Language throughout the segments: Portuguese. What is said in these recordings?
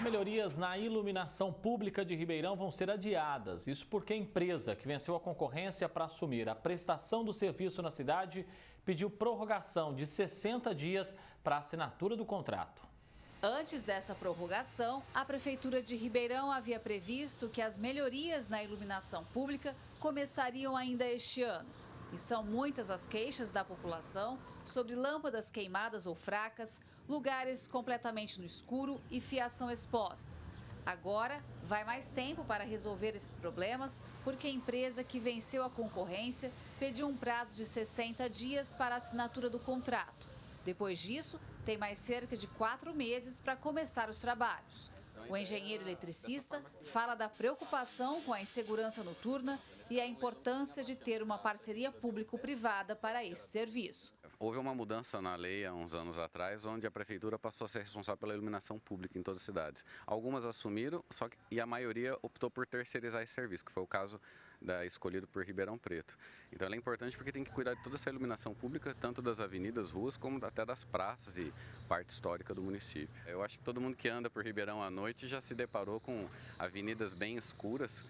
Melhorias na iluminação pública de Ribeirão vão ser adiadas. Isso porque a empresa que venceu a concorrência para assumir a prestação do serviço na cidade pediu prorrogação de 60 dias para a assinatura do contrato. Antes dessa prorrogação, a Prefeitura de Ribeirão havia previsto que as melhorias na iluminação pública começariam ainda este ano. E são muitas as queixas da população sobre lâmpadas queimadas ou fracas, lugares completamente no escuro e fiação exposta. Agora, vai mais tempo para resolver esses problemas, porque a empresa que venceu a concorrência pediu um prazo de 60 dias para a assinatura do contrato. Depois disso, tem mais cerca de 4 meses para começar os trabalhos. O engenheiro eletricista fala da preocupação com a insegurança noturna e a importância de ter uma parceria público-privada para esse serviço. Houve uma mudança na lei há uns anos atrás, onde a prefeitura passou a ser responsável pela iluminação pública em todas as cidades. Algumas assumiram, e a maioria optou por terceirizar esse serviço, que foi o caso escolhido por Ribeirão Preto. Então ela é importante porque tem que cuidar de toda essa iluminação pública, tanto das avenidas, ruas, como até das praças e parte histórica do município. Eu acho que todo mundo que anda por Ribeirão à noite já se deparou com avenidas bem escuras,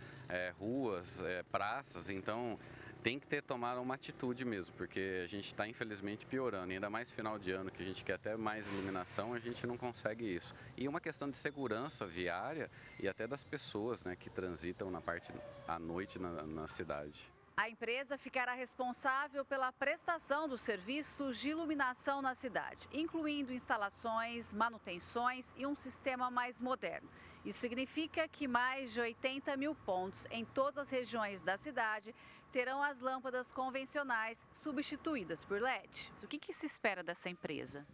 ruas, praças, então tem que tomar uma atitude mesmo, porque a gente está infelizmente piorando, ainda mais final de ano que a gente quer até mais iluminação, a gente não consegue isso. E uma questão de segurança viária e até das pessoas, né, que transitam na parte à noite na cidade. A empresa ficará responsável pela prestação dos serviços de iluminação na cidade, incluindo instalações, manutenções e um sistema mais moderno. Isso significa que mais de 80 mil pontos em todas as regiões da cidade terão as lâmpadas convencionais substituídas por LED. O que se espera dessa empresa?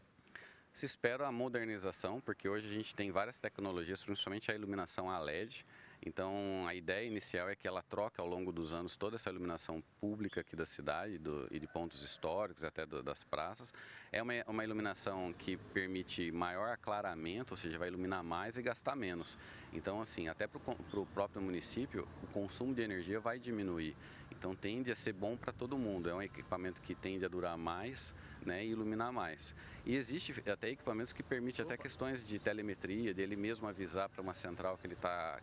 Se espera a modernização, porque hoje a gente tem várias tecnologias, principalmente a iluminação a LED. Então, a ideia inicial é que ela troque ao longo dos anos toda essa iluminação pública aqui da cidade e de pontos históricos, até das praças. É uma iluminação que permite maior aclaramento, ou seja, vai iluminar mais e gastar menos. Então, assim, até para o próprio município, o consumo de energia vai diminuir. Então, tende a ser bom para todo mundo. É um equipamento que tende a durar mais, né, e iluminar mais. E existe até equipamentos que permitem até questões de telemetria, de ele mesmo avisar para uma central que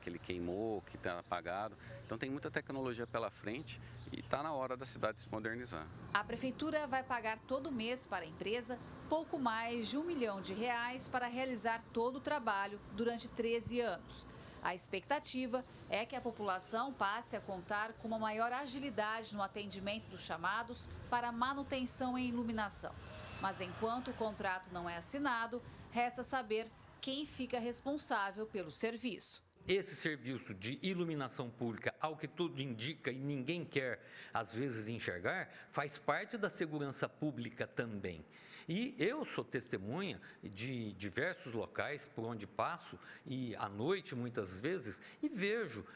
ele queimou, que está apagado. Então tem muita tecnologia pela frente e está na hora da cidade se modernizar. A prefeitura vai pagar todo mês para a empresa pouco mais de R$1 milhão para realizar todo o trabalho durante 13 anos. A expectativa é que a população passe a contar com uma maior agilidade no atendimento dos chamados para manutenção em iluminação. Mas enquanto o contrato não é assinado, resta saber quem fica responsável pelo serviço. Esse serviço de iluminação pública, ao que tudo indica e ninguém quer, às vezes, enxergar, faz parte da segurança pública também. E eu sou testemunha de diversos locais por onde passo, e à noite, muitas vezes, e vejo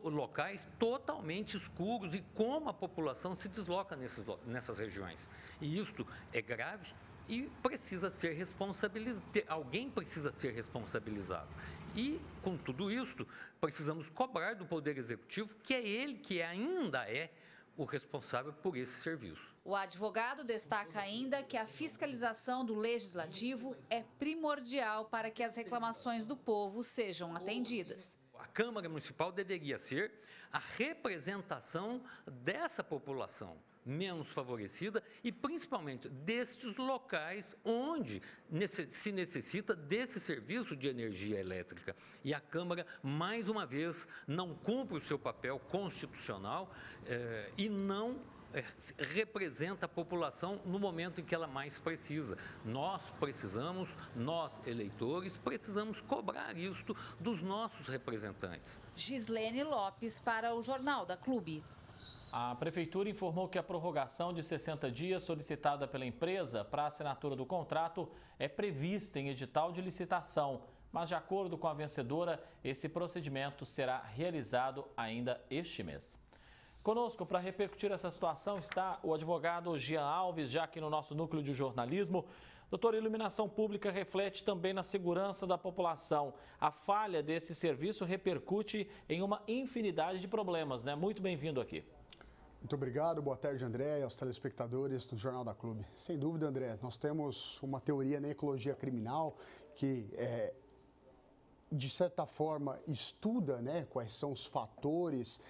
locais totalmente escuros e como a população se desloca nessas regiões. E isto é grave e precisa ser responsabilizado, alguém precisa ser responsabilizado. E, com tudo isso, precisamos cobrar do Poder Executivo, que é ele que ainda é o responsável por esse serviço. O advogado destaca ainda que a fiscalização do Legislativo é primordial para que as reclamações do povo sejam atendidas. A Câmara Municipal deveria ser a representação dessa população menos favorecida e principalmente destes locais onde se necessita desse serviço de energia elétrica. E a Câmara, mais uma vez, não cumpre o seu papel constitucional e não representa a população no momento em que ela mais precisa. Nós eleitores, precisamos cobrar isto dos nossos representantes. Gislene Lopes para o Jornal da Clube. A Prefeitura informou que a prorrogação de 60 dias solicitada pela empresa para a assinatura do contrato é prevista em edital de licitação, mas de acordo com a vencedora, esse procedimento será realizado ainda este mês. Conosco para repercutir essa situação está o advogado Jean Alves, já aqui no nosso núcleo de jornalismo. Doutor, a iluminação pública reflete também na segurança da população. A falha desse serviço repercute em uma infinidade de problemas, né? Muito bem-vindo aqui. Muito obrigado, boa tarde, André, e aos telespectadores do Jornal da Clube. Sem dúvida, André, nós temos uma teoria na ecologia criminal que de certa forma, estuda, né, quais são os fatores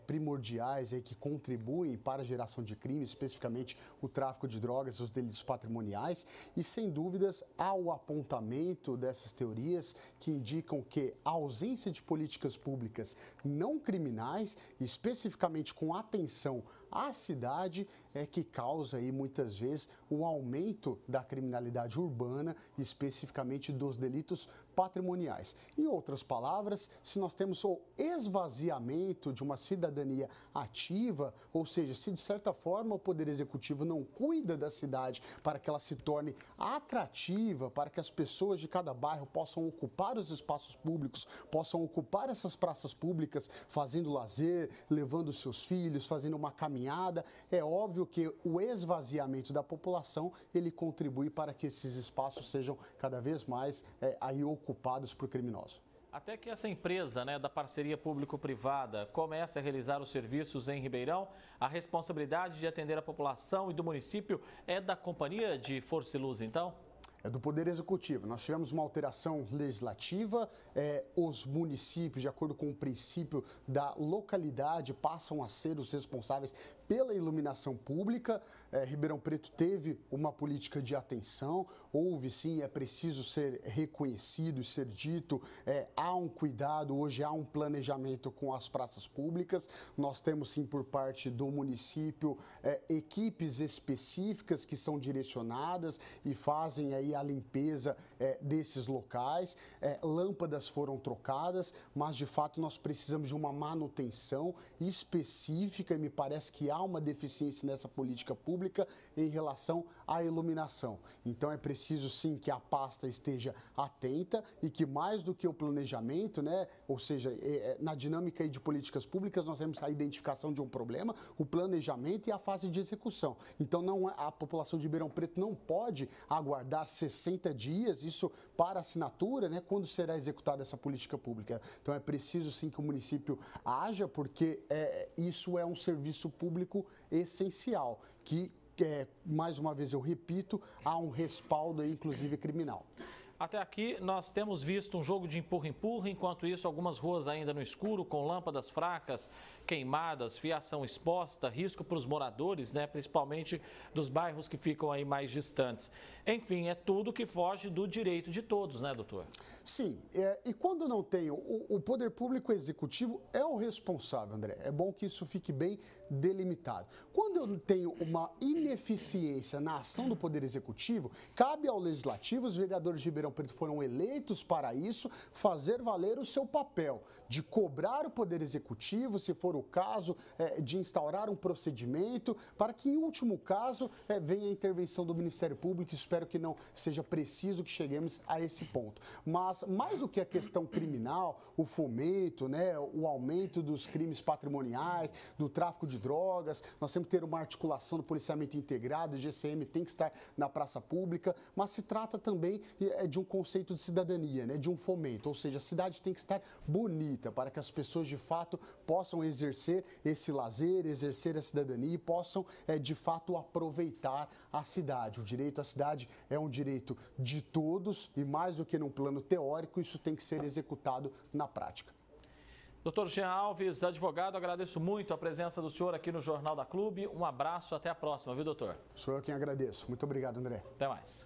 primordiais aí que contribuem para a geração de crime, especificamente o tráfico de drogas, os delitos patrimoniais, e sem dúvidas há o apontamento dessas teorias que indicam que a ausência de políticas públicas não criminais, especificamente com atenção à cidade, é que causa aí muitas vezes o aumento da criminalidade urbana, especificamente dos delitos patrimoniais. Em outras palavras, se nós temos o esvaziamento de uma cidadania ativa, ou seja, se de certa forma o Poder Executivo não cuida da cidade para que ela se torne atrativa, para que as pessoas de cada bairro possam ocupar os espaços públicos, possam ocupar essas praças públicas, fazendo lazer, levando seus filhos, fazendo uma caminhada, é óbvio que o esvaziamento da população, ele contribui para que esses espaços sejam cada vez mais aí ocupados por criminosos. Até que essa empresa, né, da parceria público-privada comece a realizar os serviços em Ribeirão, a responsabilidade de atender a população e do município é da Companhia de Força e Luz, então? É do Poder Executivo. Nós tivemos uma alteração legislativa, os municípios, de acordo com o princípio da localidade, passam a ser os responsáveis pela iluminação pública. Ribeirão Preto teve uma política de atenção, houve sim, é preciso ser reconhecido e ser dito, há um cuidado, hoje há um planejamento com as praças públicas. Nós temos sim por parte do município equipes específicas que são direcionadas e fazem aí a limpeza desses locais. Lâmpadas foram trocadas, mas de fato nós precisamos de uma manutenção específica e me parece que há uma deficiência nessa política pública em relação à iluminação. Então é preciso sim que a pasta esteja atenta e que mais do que o planejamento, né, ou seja, na dinâmica aí de políticas públicas nós temos a identificação de um problema, o planejamento e a fase de execução. Então a população de Ribeirão Preto não pode aguardar 60 dias, isso para assinatura, né, quando será executada essa política pública. Então é preciso sim que o município haja, porque isso é um serviço público essencial, que, mais uma vez eu repito, há um respaldo aí, inclusive criminal. Até aqui nós temos visto um jogo de empurra-empurra, enquanto isso algumas ruas ainda no escuro, com lâmpadas fracas, queimadas, fiação exposta, risco para os moradores, né, principalmente dos bairros que ficam aí mais distantes. Enfim, é tudo que foge do direito de todos, né, doutor? Sim, e quando não tem, o poder público executivo é o responsável, André. É bom que isso fique bem delimitado. Quando eu tenho uma ineficiência na ação do poder executivo, cabe ao legislativo, os vereadores de Ribeirão Preto foram eleitos para isso, fazer valer o seu papel de cobrar o poder executivo, se for o caso, de instaurar um procedimento, para que, em último caso, venha a intervenção do Ministério Público. Espero que não seja preciso que cheguemos a esse ponto. Mas, mais do que a questão criminal, o fomento, né, o aumento dos crimes patrimoniais, do tráfico de drogas, nós temos que ter uma articulação do policiamento integrado, o GCM tem que estar na praça pública, mas se trata também de um conceito de cidadania, né, de um fomento, ou seja, a cidade tem que estar bonita para que as pessoas de fato possam exercer esse lazer, exercer a cidadania e possam de fato aproveitar a cidade. O direito à cidade é um direito de todos e mais do que num plano teórico, isso tem que ser executado na prática. Doutor Jean Alves, advogado, agradeço muito a presença do senhor aqui no Jornal da Clube. Um abraço, até a próxima, viu, doutor? Sou eu quem agradeço. Muito obrigado, André. Até mais.